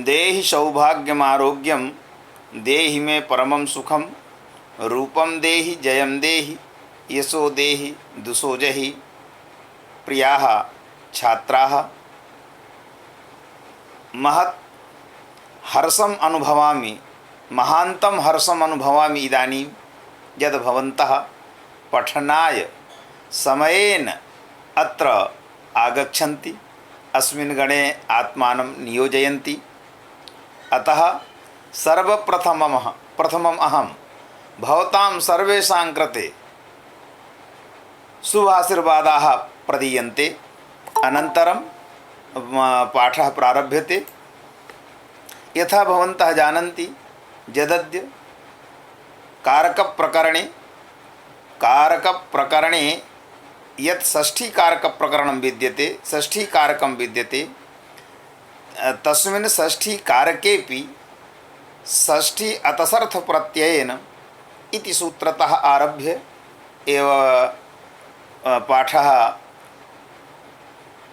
देहि सौभाग्यमारोग्यम देहि मे परमं सुखम रूपम देहि जयम देहि यशो देहि दुसो जहि प्रियाः छात्राः महत् हर्षम अनुभवामि महान्तं हर्षम अनुभवामि इदानीं यद् भवन्तः पठनाय समयेन अत्र आगच्छन्ति अस्मिन् गणे आत्मानं नियोजयन्ति। अतः प्रथमम् अहं भवतां सर्वेषां कृते शुभाशीर्वादाः प्रदीयन्ते। अनन्तरं पाठः प्रारभ्यते। यथा भवन्तः जानन्ति यदद्य कारकप्रकरणे यत् षष्ठीकारकप्रकरणं विद्यते, षष्ठीकारकं विद्यते, तस्मिन् षष्ठीकारकेऽपि षष्ठी अतसर्थप्रत्ययेन इति सूत्रतः आरभ्य एव पाठः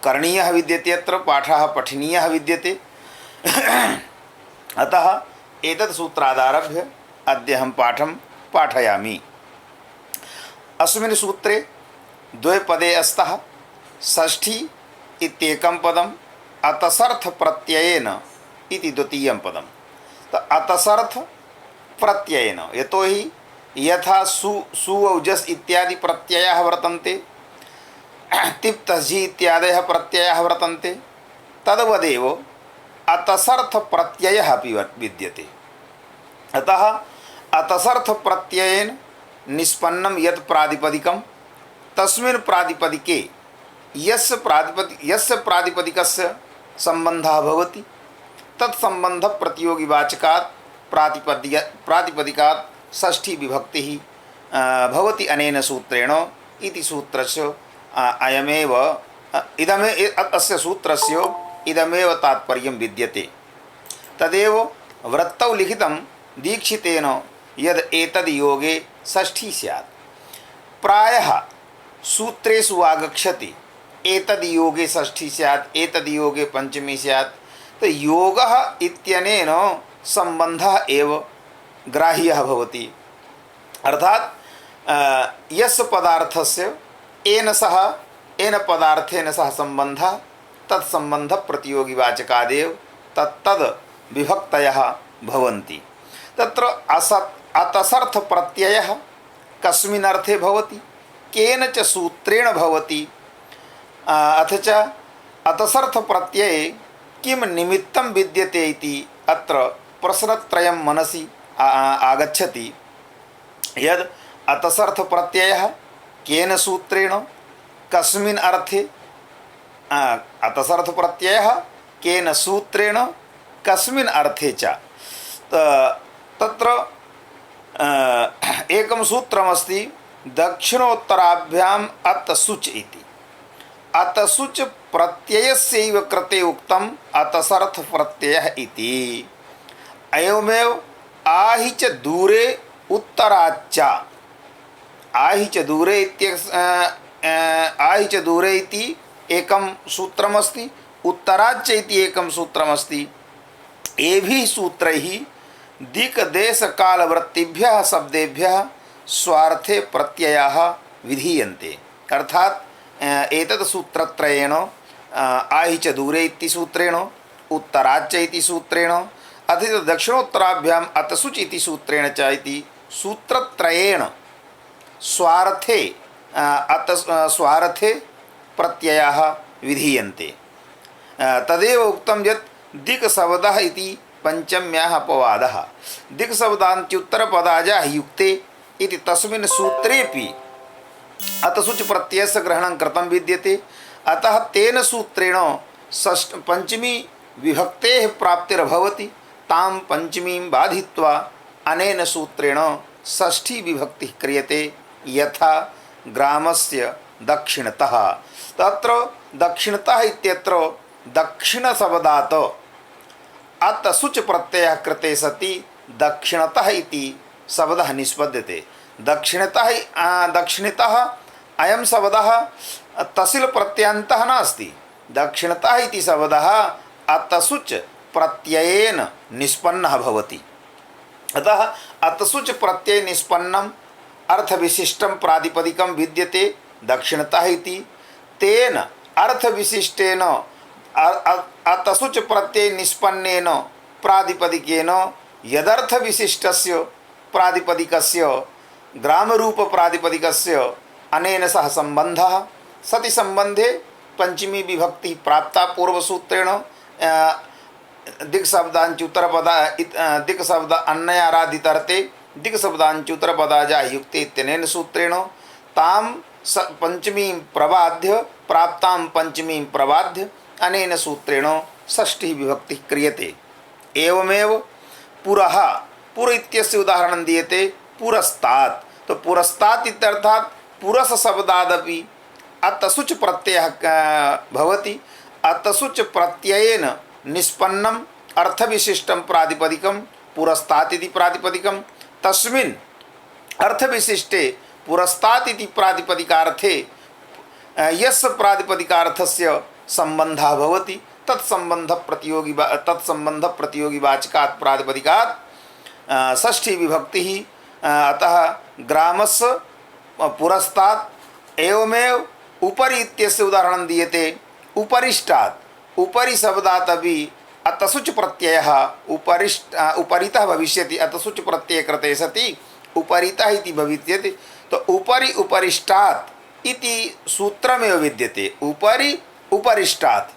करणीयः विद्यते, अत्र पाठः पठनीयः विद्यते। अतः एतत् सूत्रादारभ्य अद्य अहं पाठं पाठयामि। अस्मिन् सूत्रे द्वे पदे स्तः। षष्ठी इत्येकं पदम्, अतसर्थ प्रत्ययेन इति द्वितीयं पदम्। अतसर्थ प्रत्ययेन यतोहि यथा सु औजस् इत्यादि प्रत्ययाः वर्तन्ते, तिप् तस्झि इत्यादयः प्रत्ययाः वर्तन्ते, तद्वदेव अतसर्थ प्रत्ययः अपि विद्यते। अतः अतसर्थ प्रत्ययेन निष्पन्नं यत् प्रातिपदिकं तस्मिन् प्रातिपदिके यस्य प्रातिपदिकस्य सम्बन्धः भवति तत्सम्बन्ध प्रतियोगिवाचकात् प्रातिपदिकात् षष्ठी विभक्तिः भवति अनेन सूत्रेण इति सूत्रस्य अस्य सूत्रस्य इदमेव तात्पर्यं विद्यते। तदेव वृत्तौ लिखितं दीक्षितेन यद् एतद् योगे षष्ठी स्यात्। प्रायः सूत्रेषु आगच्छति एतद् योगे षष्ठी स्यात्, एतद् योगे पंचमी स्यात्। तो योगः इत्यनेन सम्बन्धः एव ग्राह्यः भवति। अर्थात् यस्य पदार्थस्य येन पदार्थेन सह सम्बन्धः तत्सम्बन्ध प्रतियोगिवाचकादेव तत्तद् विभक्तयः भवन्ति। तत्र अतसर्थ प्रत्ययः कस्मिन् अर्थे भवति, केन च सूत्रेण भवति, अथ च अतसर्थ प्रत्यये किं निमित्तं विद्यते इति अत्र प्रश्नत्रयं मनसि आगच्छति। यद् अतसर्थ प्रत्ययः केन सूत्रेण कस्मिन् अर्थे, अतसर्थ प्रत्ययः केन सूत्रेण कस्मिन् अर्थे च। तत्र एकं सूत्रमस्ति दक्षिणोत्तराभ्याम् अतसुच् इति। अतसुच् प्रत्ययस्यैव कृते उक्तम् अतसर्थ प्रत्ययः इति। एवमेव आहि च दूरे उत्तराच्च, आहि च दूरे इति एकं सूत्रमस्ति, उत्तराच्च इति एकं सूत्रमस्ति। एभिः सूत्रैः दिक्देशकालवृत्तिभ्यः शब्देभ्यः स्वार्थे प्रत्ययाः विधीयन्ते। अर्थात् एतत् सूत्रत्रयेण आहि च दूरे इति सूत्रेण, उत्तराच्च इति सूत्रेण, अथ च दक्षिणोत्तराभ्याम् अतसुच् इति सूत्रेण च इति सूत्रत्रयेण स्वार्थे प्रत्ययाः विधीयन्ते। तदेव उक्तं यत् दिक्शब्दः इति पंचम्याः अपवादः। दिक्शब्दान्त्युत्तरपदाजाः युक्ते इति तस्मिन् सूत्रेपि अतसुच् प्रत्ययस्य ग्रहणं कृतं विद्यते। अतः तेन सूत्रेण पंचमी विभक्तेः प्राप्तिर्भवति। तां पंचमीं बाधित्वा अनेन सूत्रेण षष्ठी विभक्तिः क्रियते। यथा ग्रामस्य दक्षिणतः, तत्र दक्षिणतः इत्यत्र दक्षिणशब्दात् अतसुच् प्रत्ययः कृते सति दक्षिणतः इति शब्दः निष्पद्यते। दक्षिणतः अयं शब्दः तसिल् प्रत्ययान्तः नास्ति। दक्षिणतः इति शब्दः अतसुच प्रत्ययेन निष्पन्नः भवति। अतः अतसुच प्रत्यय निष्पन्नम अर्थविशिष्टं प्रातिपदिकं विद्यते दक्षिणतः इति। तेन अर्थविशिष्टेन अतसुच प्रत्यय निष्पन्नेन प्रातिपदिकेन यदर्थविशिष्टस्य प्रातिपदिकस्य ग्रामरूप प्रातिपदिकस्य अनेन सह सम्बन्धः सति सम्बन्धे पंचमी विभक्ति प्राप्ता पूर्वसूत्रेण दिक्शब्दांचुत्तरपदा दिक्शब्द अन्नयाराधितर्थे दिक्शब्दांचुत्तरपदाजा युक्ते इत्यनेन सूत्रेण ताम पंचमी प्रबाध्य प्राप्तां पंचमी प्रबाध्य अनेन सूत्रेण षष्ठी विभक्ति क्रियते। एवमेव पुरः पुर इत्यस्य उदाहरणं दीयते पुरस्तात्। तो पुरस्तात् इत्यर्थात् पुरस शब्दादपि अतसुच प्रत्ययः भवति। अतसुच प्रत्ययेन निष्पन्नम अर्थविशिष्टं प्रातिपदिकं पुरस्तात् इति प्रातिपदिकं। तस्मिन् अर्थविशिष्टे पुरस्तात् इति प्रातिपदिकार्थे यस्य प्रातिपदिकार्थस्य सम्बन्धः भवति तत्सम्बन्ध प्रतियोगिवाचकात् प्रातिपदिकात् षष्ठी विभक्तिः। अतः ग्रामस्य पुरस्तात्। एवमेव उपरि इत्यस्य उदाहरणं दीयते उपरिष्टात्। उपरि शब्दात् अपि अतसुच प्रत्ययः उपरितः भविष्यति। अतसुच प्रत्यय कृते सति उपरितः इति भविष्यति। तो उपरि उपरिष्टात् इति सूत्रमेव विद्यते। उपरि उपरिष्टात्।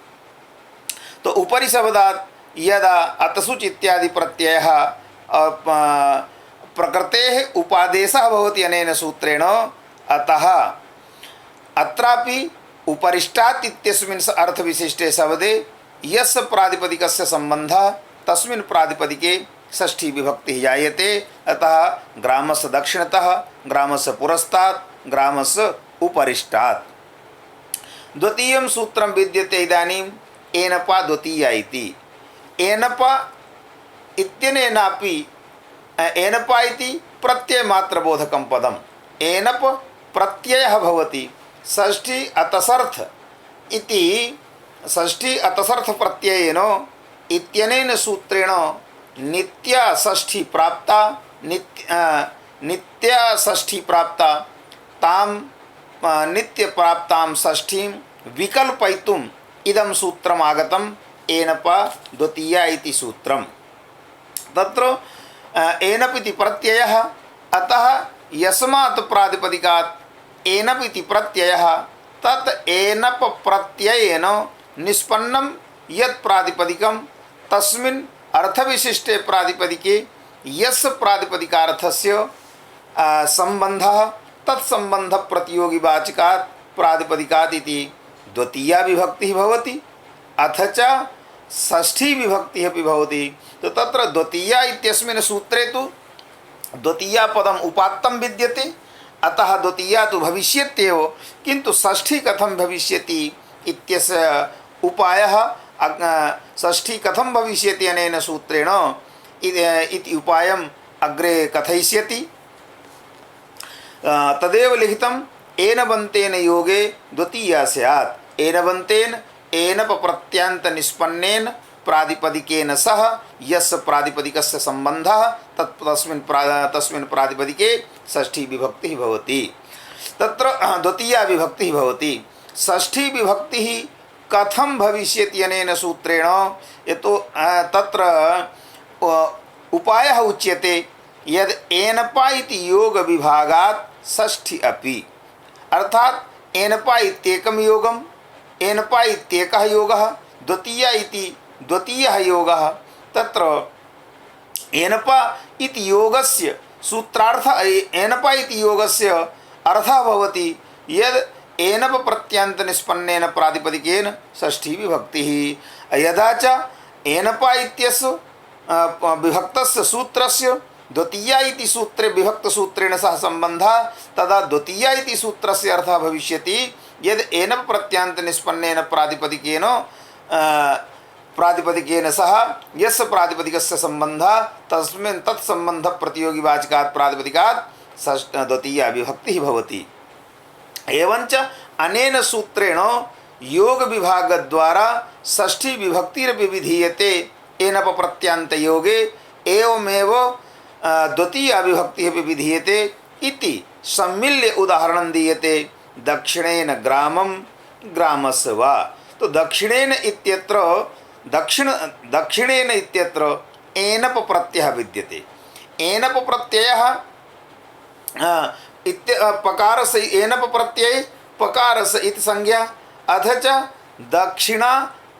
तो उपरि शब्दात् यदा अतसुच इत्यादि प्रत्ययः प्रकृतेः उपादेशः भवति अनेन सूत्रेण। अतः अत्रापि उपरिष्टात् इत्यस्मिन् अर्थविशिष्टे शब्दे यस्य प्रातिपदिकस्य सम्बन्धः तस्मिन् प्रातिपदिके षष्ठी विभक्तिः जायते। अतः ग्रामस्य दक्षिणतः, ग्रामस्य पुरस्तात्, ग्रामस्य उपरिष्टात्। द्वितीयं सूत्रं विद्यते इदानीम् एनपा द्वितीया इति। एनपा इत्यनेनापि एनपा इति प्रत्ययमात्रबोधकं पदम्। एनप प्रत्ययः भवति षष्ठी अतसर्थ इति। षष्ठी अतसर्थ प्रत्ययेन इत्यनेन सूत्रेण नित्या षष्ठी प्राप्ता नित्या षष्ठी प्राप्ता ताम नित्य प्राप्तां षष्ठीं विकल्पयितुम् इदं सूत्रम् आगतम् एनपा द्वितीया इति सूत्रम्। तत्र एनप इति प्रत्ययः। अतः यस्मात् प्रातिपदिकात् एनप इति प्रत्ययः तत् एनप प्रत्ययेन निष्पन्नं यत् प्रातिपदिकं तस्मिन् अर्थविशिष्टे प्रातिपदिके यस्य प्रातिपदिकार्थस्य सम्बन्धः तत्सम्बन्ध प्रतियोगिवाचकात् प्रातिपदिकात् इति द्वितीया विभक्तिः भवति। अथ च षष्ठी विभक्तिः अपि भवति। तो तत्र द्वितीया इत्यस्मिन् सूत्रे तु द्वितीया पदम् उपात्तं विद्यते। अतः द्वितीया तु भविष्यत्येव, किन्तु षष्ठी कथं भविष्यति इत्यस्य उपायः षष्ठी कथं भविष्यति अनेन सूत्रेण इति उपायम् अग्रे कथयिष्यति। तदेव लिखितम् एनबन्तेन योगे द्वितीया स्यात्। एनबन्तेन एनप प्रत्यान्त निष्पन्नेन प्रातिपदिकेन सह यस्य प्रातिपदिकस्य सम्बन्धः तस्मिन् प्रातिपदिके षष्ठी विभक्तिः भवति। तत्र द्वितीया विभक्तिः भवति। षष्ठी विभक्तिः कथं भविष्यति अनेन सूत्रेण यतो तत्र उपायः उच्यते यद् एनपा इति योग विभागात् षष्ठी अपि। अर्थात् एनपा इत्येकं योगम्, एनपा इत्येकः योगः, द्वितीया इति द्वितीयः योगः। तत्र एनपा इति योगस्य सूत्रार्थः एनपा इति योगस्य अर्थः भवति यद् एनप प्रत्यान्त निष्पन्नेन प्रातिपदिकेन षष्ठी विभक्तिः। यदा च एनपा इत्यस्य विभक्तस्य सूत्रस्य द्वितीया इति सूत्रे विभक्तसूत्रेण सह सम्बन्धः तदा द्वितीया इति सूत्रस्य अर्थः भविष्यति यद् एनप प्रत्यान्त निष्पन्नेन प्रातिपदिकेन सह यस्य प्रातिपदिकस्य सम्बन्धः तस्मिन् तत्सम्बन्ध प्रतियोगिवाचकात् प्रातिपदिकात् द्वितीया विभक्तिः भवति। एवञ्च अनेन सूत्रेण योग विभाग द्वारा षष्ठी विभक्तिरपि विधीयते एनप प्रत्यांत योगे एवमेव द्वितीय विभक्ति विधीयते इति सम्मिल्य उदाहरण दीयते दक्षिणेन ग्रामम ग्रामस्य वा। तो दक्षिणेन इत्यत्र दक्षिणेन इत्यत्र एनप प्रत्ययः विद्यते। एनप प्रत्ययः पकारस्य एनप प्रत्यय पकारस्य इति संज्ञा अथ च दक्षिणा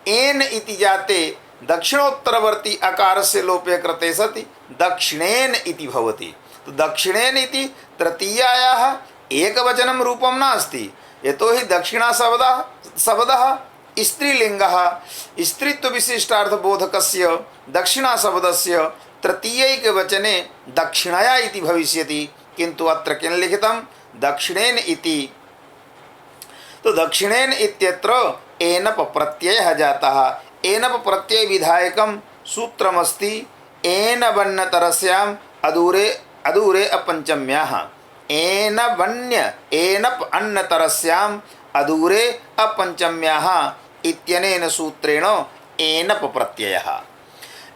एन इति जाते दक्षिणोत्तरवर्ती अकारस्य लोपे कृते सति दक्षिणेन इति भवति। तो दक्षिणेन इति तृतीयायाः एकवचनं रूपं नास्ति, यतोहि दक्षिणा शब्दः स्त्रीलिङ्गः स्त्रीत्वविशिष्टार्थबोधकस्य दक्षिणा शब्दस्य तृतीयैकवचने दक्षिणया इति भविष्यति, किन्तु अत्र किं लिखितं दक्षिणेन इति। तो दक्षिणेन इत्यत्र एनप प्रत्ययः जातः। एनप प्रत्यय विधायकं सूत्रमस्ति एन वन्यतरस्याम् अदूरे अपञ्चम्याः। एनप अन्यतरस्याम् अदूरे अपञ्चम्याः इत्यनेन सूत्रेण एनप प्रत्ययः।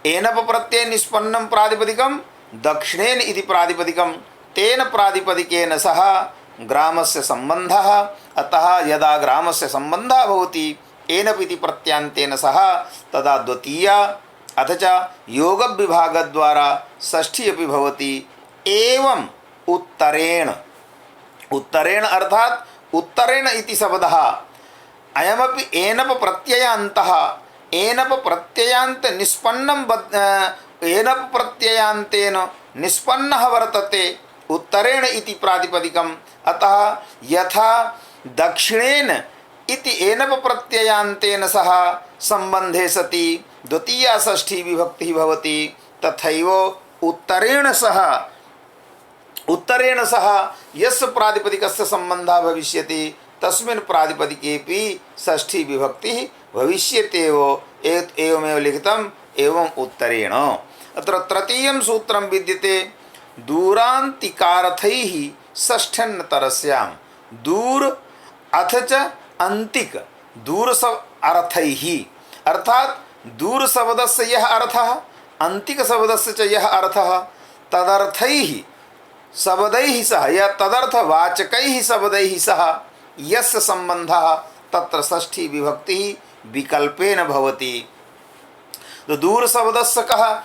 एनप प्रत्यय निष्पन्नं प्रातिपदिकं दक्षिणेन इति प्रातिपदिकं तेन प्रातिपदिकेन सह ग्रामस्य सम्बन्धः। अतः यदा ग्रामस्य सम्बन्धः भवति एनप इति प्रत्यांतेन सह तदा द्वितीया अथ च योगविभागद्वारा षष्ठी अपि भवति। एवं उत्तरेण अर्थात उत्तरेण इति शब्दः अयमपि एनप प्रत्ययान्तः एनप प्रत्ययान्त निष्पन्नं एनप प्रत्ययान्तेन निष्पन्नः वर्तते उत्तरेण इति प्रातिपदिकम्। अतः यथा दक्षिणेन इति एनप प्रत्ययान्तेन सह सम्बन्धे सति द्वितीया षष्ठी विभक्तिः भवति, तथैव उत्तरेण सह यस्य प्रातिपदिकस्य सम्बन्धः भविष्यति तस्मिन् प्रातिपदिकेपि षष्ठी विभक्तिः भविष्यत्येव। एवमेव लिखितम् एवं उत्तरेण। अत्र तृतीयं सूत्रं विद्यते दूरान्तिकारथैः षष्ठ्यन्तरस्यां दूर अथ च अन्तिक दूर अर्थैः अर्थात दूर शब्दस्य यः अर्थः अन्तिक शब्दस्य च यः अर्थः तदर्थैः शब्दैः सह या तदर्थवाचकैः शब्दैः सह यस्य सम्बन्धः तत्र षष्ठी विभक्तिः विकल्पेन भवति। तो दूर शब्दस्य कः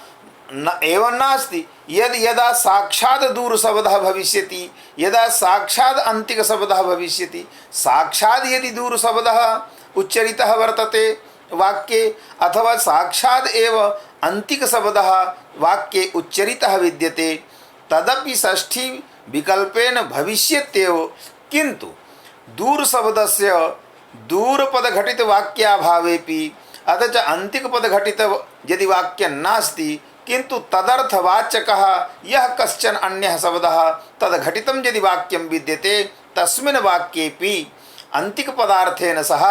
न एवं नास्ति यदा साक्षात् दूर शब्दः भविष्यति यदा साक्षात् अन्तिक शब्दः भविष्यति। साक्षात् यदि दूर शब्दः उच्चरितः वर्तते वाक्ये अथवा साक्षात् एव अन्तिक शब्दः वाक्ये उच्चरितः विद्यते तदपि षष्ठी विकल्पेन भविष्यत्येव। किन्तु दूर शब्दस्य दूरपदघटित वाक्याभावेपि अथ च अन्तिकपदघटित यदि वाक्यं नास्ति किन्तु तदर्थवाचकः यः कश्चन अन्यः शब्दः तद्घटितं यदि वाक्यं विद्यते तस्मिन् वाक्येपि अन्तिकपदार्थेन सह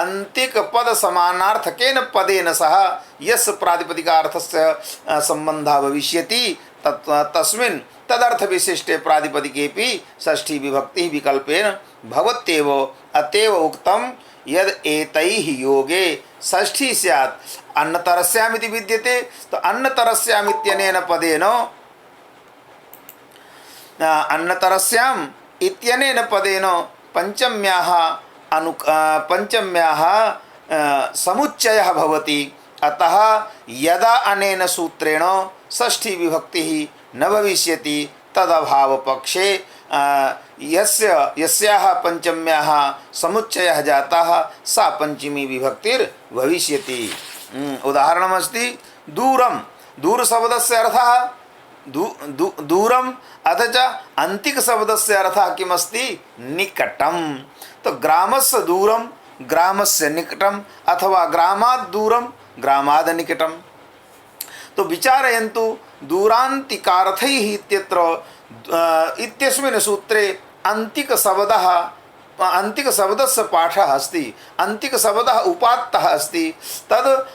अन्तिकपदसमानार्थकेन पदेन सह यस्य प्रातिपदिकार्थस्य सम्बन्धः भविष्यति तस्मिन् तदर्थविशिष्टे प्रातिपदिकेपि षष्ठी विभक्तिः विकल्पेन भवत्येव। अतएव उक्तं यद एतैः योगे षष्ठी स्यात् अन्नतरस्याम् इति विद्यते। तो अन्नतरस्याम् इत्यनेन पदेन अन्नतरस्याम् इत्यनेन पदेन पंचम्याः समुच्चयः भवति। अतः यदा अनेन सूत्रेण षष्ठी विभक्तिः न भविष्यति तदभावपक्षे यस्याः पंचम्याः समुच्चयः जातः सा पंचमी विभक्तिर्भविष्यति। उदाहरणमस्ति दूरं दूर शब्दस्य अर्थः दूरम् अथ च अन्तिक शब्दस्य अर्थः किमस्ति निकटं। तो ग्रामस्य दूरं ग्रामस्य निकटम् अथवा ग्रामात् दूरं ग्रामाद् निकटं। तो विचारयन्तु दूरान्तिकारथैः इत्यस्मिन् सूत्रे अन्तिकशब्दस्य पाठः अस्ति अन्तिकशब्दः उपात्तः अस्ति। तद्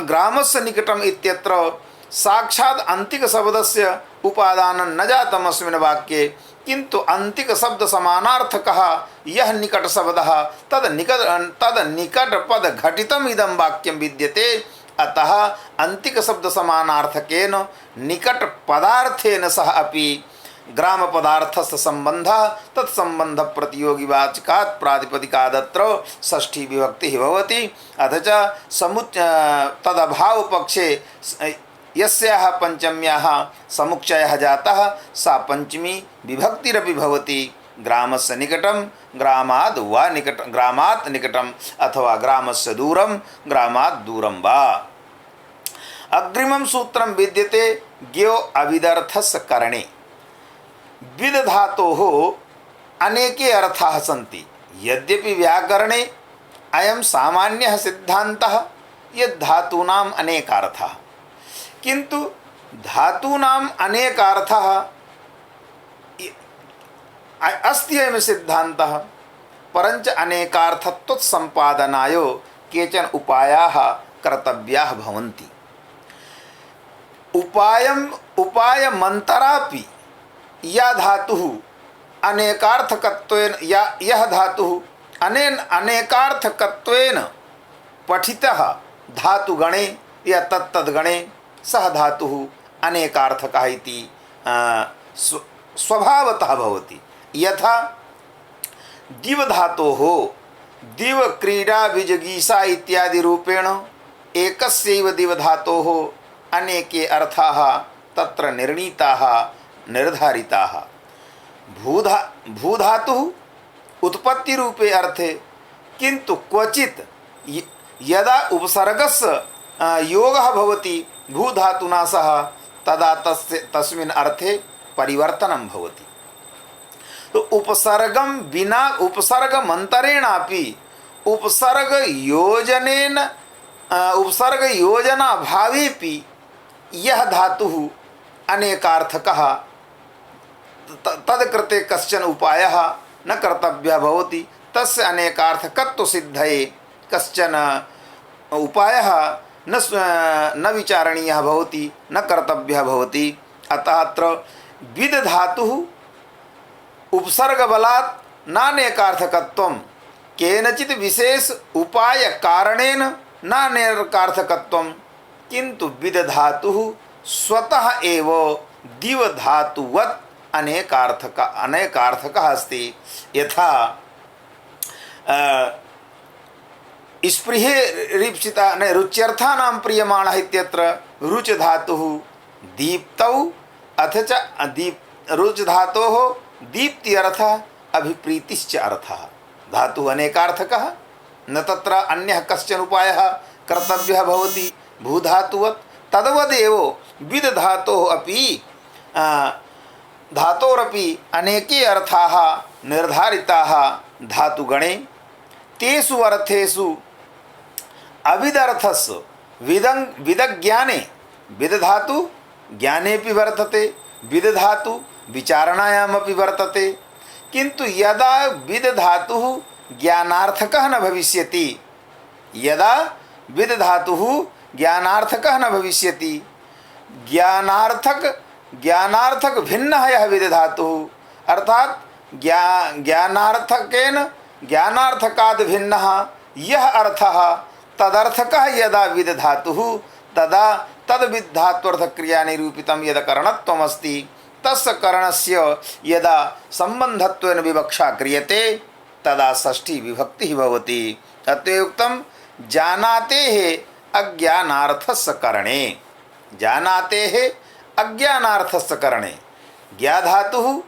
ग्रामस्य निकटम् इत्यत्र साक्षात् अन्तिकशब्दस्य उपादानं न जातम् अस्मिन् वाक्ये किंतु अंतिक शब्द समानार्थकः यह निकट शब्दः तद निकट पद घटितम इदं वाक्यं विद्यते। अतः अंतिक शब्द समानार्थकेन निकट पदार्थेन सह अपि ग्राम पदार्थस्य संबंधः तत्संबंध प्रतियोगिवाचकात् प्रातिपदिकादत्र षष्ठी विभक्ति भवति। अथ च तदभाव पक्षे यस्याः पंचम्याः समुच्चयः जातः सा पंचमी विभक्तिरपि भवति। ग्रामस्य निकटं ग्रामात् वा ग्रामात् निकटं अथवा ग्रामस्य दूरं ग्रामात् दूरं वा। अग्रिमं सूत्रं विद्यते ज्ञो अविदर्थस्य करणे। विद धातोः अनेके अर्थाः सन्ति। यद्यपि व्याकरणे अयं सामान्यः सिद्धान्तः यद् धातूनाम् अनेकार्थः, किंतु धातूनाम् अनेकार्थः अस्ति एव सिद्धान्तः, परञ्च अनेकार्थत्वसम्पादनाय केचन उपायाः कर्तव्याः भवन्ति। उपायमन्तरापि या धातुः अनेकार्थकत्वेन यः धातुः अनेन अनेकार्थकत्वेन पठितः धातुगणे या तत्तद्गणे सह धातुः अनेकार्थकः इति स्वभावतः भवति। यथा दिव धातोः दिव क्रीडा विजगीषा इत्यादि रूपेण एकस्यैव दिव धातोः अनेके अर्थाः तत्र निर्णीताः निर्धारिताः। भूधातुः उत्पत्ति रूपे अर्थे, किंतु क्वचित् यदा उपसर्गस्य योगः भवति भूधातुना सह तदा तस्मिन् अर्थे परिवर्तनं भवति। तो उपसर्गं विना उपसर्गमन्तरेणापि उपसर्गयोजनाभावेपि यः धातुः अनेकार्थकः तत्कृते कश्चन उपायः न कर्तव्यः भवति। तस्य अनेकार्थकत्व सिद्धये कश्चन उपायः न विचारणीयः भवति, न कर्तव्यः भवति। अतः अत्र विद धातुः उपसर्गबलात् नानेकार्थकत्वं केनचित् विशेष उपाय कारणेन नानेकार्थकत्वं, किंतु विद धातुः स्वतः एव दिव धातुवत् अनेकार्थकः अस्ति। यथा स्पृहे रीप्सिता रुच्यर्थानां प्रियमाणः इत्यत्र रुच धातुः दीप्तौ अथ च रुच धातोः दीप्ति अर्थः अभिप्रीतिश्च अर्थः। धातुः अनेकार्थकः, न तत्र अन्यः कश्चन उपायः कर्तव्यः भवति भूधातुवत्। तद्वदेव विद धातोः अपि धातोरपि अनेके अर्थाः निर्धारिताः धातुगणे। तेषु अर्थेषु अविदर्थस्य विदज्ञाने विद धातु ज्ञानेपि वर्तते, विद धातु विचारणायामपि वर्तते। किंतु यदा विद धातुः ज्ञानार्थकः न भविष्यति, यदा विद धातुः ज्ञानार्थकः न भविष्यति, ज्ञानार्थक भिन्नः यः विद धातुः अर्थात ज्ञानार्थकेन ज्ञानार्थकाद् भिन्नः यः अर्थः तदर्थकः यदा विद धातुः तदा तद्विद धात्वर्थक्रिया निरूपितं यद करणत्वमस्ति तस्य करणस्य यदा संबंधत्वेन विवक्षा क्रियते तदा षष्ठी विभक्तिः भवति। अतः उक्तं जानातेः अज्ञानार्थस्य करणे। जानातेः अज्ञानार्थस्य करणे ज्ञा धातुः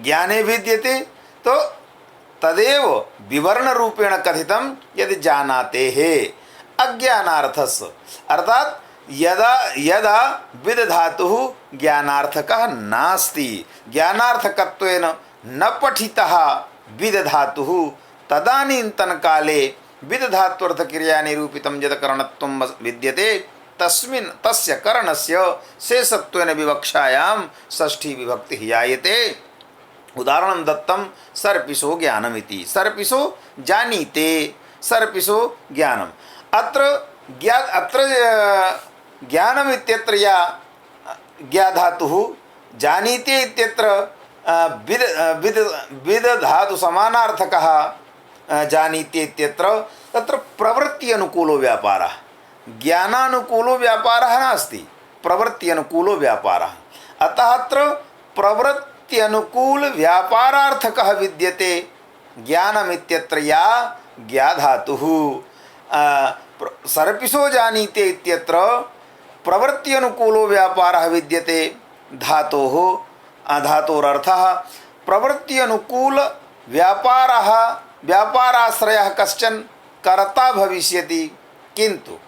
ज्ञाने विद्यते तो तदेव विवर्ण रूपेण कथितं यदि जानातेः अज्ञानार्थस्य, अर्थात यदा विद धातुः ज्ञानार्थकः नास्ति, ज्ञानार्थकत्वेन न पठितः विद धातुः तदानीन्तन काले विद धात्वर्थक्रिया निरूपितं यत् करणत्वं विद्यते तस्मिन् तस्य करणस्य शेषत्वेन विवक्षायां षष्ठी विभक्तिः जायते। उदाहरणं दत्तं सर्पिषो ज्ञानमिति। सर्पिषो जानीते, सर्पिषो ज्ञानम्। अत्र ज्ञानमित्यत्र या ज्ञा धातुः, जानीते इत्यत्र विद विद विद धातु समानार्थकः जानीते इत्यत्र तत्र प्रवृत्ति अनुकूलो व्यापारः, ज्ञानानुकूलो व्यापारः नास्ति, प्रवृत्ति अनुकूलो व्यापारः। अतः अत्र प्रवृत्ति अनुकूल व्यापारार्थकः विद्यते ज्ञानमित्यत्र या ज्ञाधातुः। सर्पिषो जानीते इत्यत्र प्रवृत्ति अनुकूलो व्यापारः विद्यते धातोः, धातोरर्थः प्रवृत्ति अनुकूल व्यापारः, व्यापाराश्रयः कश्चन कर्ता भविष्यति, किंतु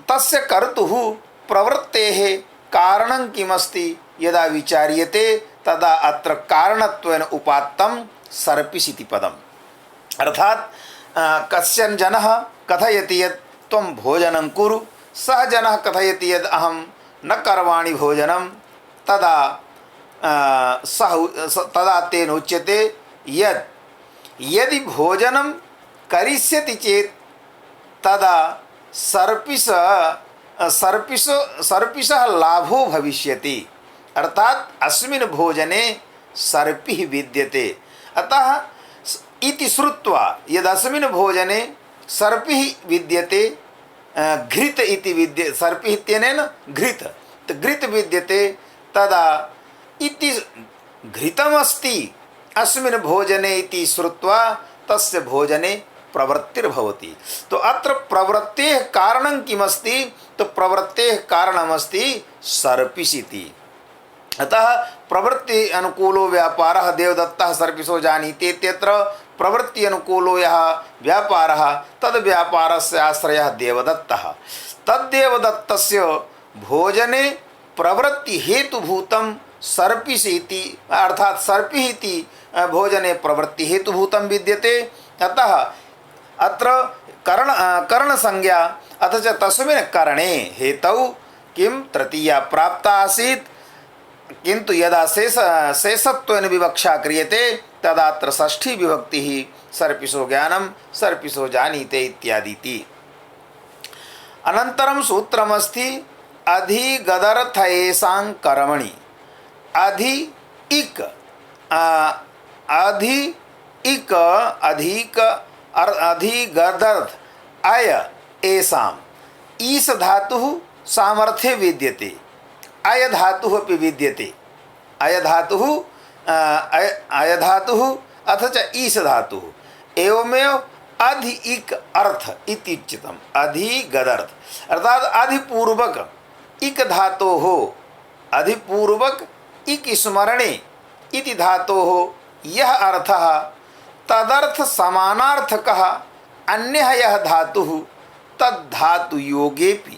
तस्य कर्तुः प्रवृत्तेः कारणं किमस्ति यदा विचार्यते तदा अत्र कारणत्वेन उपात्तं सर्पिषिति पदम्। अर्थात कश्चन जनः कथयति यत् त्वं भोजनं कुरु, सः जनः कथयति यत् अहं न करवाणि भोजनं, तदा तेन उच्यते यत् यदि भोजनं करिष्यति चेत् तदा सर्पिषः लाभो भविष्यति, अर्थात अस्मिन् भोजने सर्पिः विद्यते। अतः इति श्रुत्वा यदस्मिन् भोजने सर्पिः विद्यते, घृत इति विद्य सर्पिः इत्यनेन घृत, तो घृत विद्यते, तदा इति घृतमस्ति अस्मिन् भोजने इति श्रुत्वा तस्य भोजने प्रवृत्तिर्भवति। तो अत्र प्रवृत्तेः कारणं किमस्ति, तो प्रवृत्तेः कारणमस्ति सर्पिषिति। अतः प्रवृत्ति अनुकूलो व्यापारः देवदत्तः सर्पिषो जानीते इत्यत्र प्रवृत्ति अनुकूलो यः व्यापारः तद् व्यापारस्य आश्रयः देवदत्तः, तद्देवदत्तस्य भोजने प्रवृत्ति हेतुभूतं सर्पिषीति, अर्थात सर्पिः इति भोजने प्रवृत्ति हेतुभूतं विद्यते। अतः अत्र कर्ण संज्ञा, अथ च तस्मिन् करणे हेतौ किं तृतीया प्राप्ता आसीत्, किंतु यदा शेषत्वेन विवक्षा क्रियते तदा अत्र षष्ठी विभक्तिः सर्पिषो ज्ञानं सर्पिषो जानीते इत्यादिति। अनन्तरं सूत्रमस्ति अधिगदर्थ येषां कर्मणि, अधि इक अधिगदर्थ अय येषाम्, ईश धातुः सामर्थ्ये विद्यते, अय धातुः अपि विद्यते, अय धातुः अथ च ईश धातुः, एवमेव अधि इक अर्थ इति उच्यतम्। अधिगदर्थ अर्थात अधिपूर्वक इक धातोः, अधिपूर्वक इक स्मरणे इति धातोः यः अर्थः तदर्थ समानार्थकः अन्यः यः धातुः तद्धातु योगेपि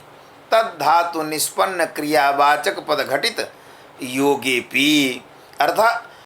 तद्धातु निष्पन्न क्रियावाचक पद घटित योगेपि, अर्थात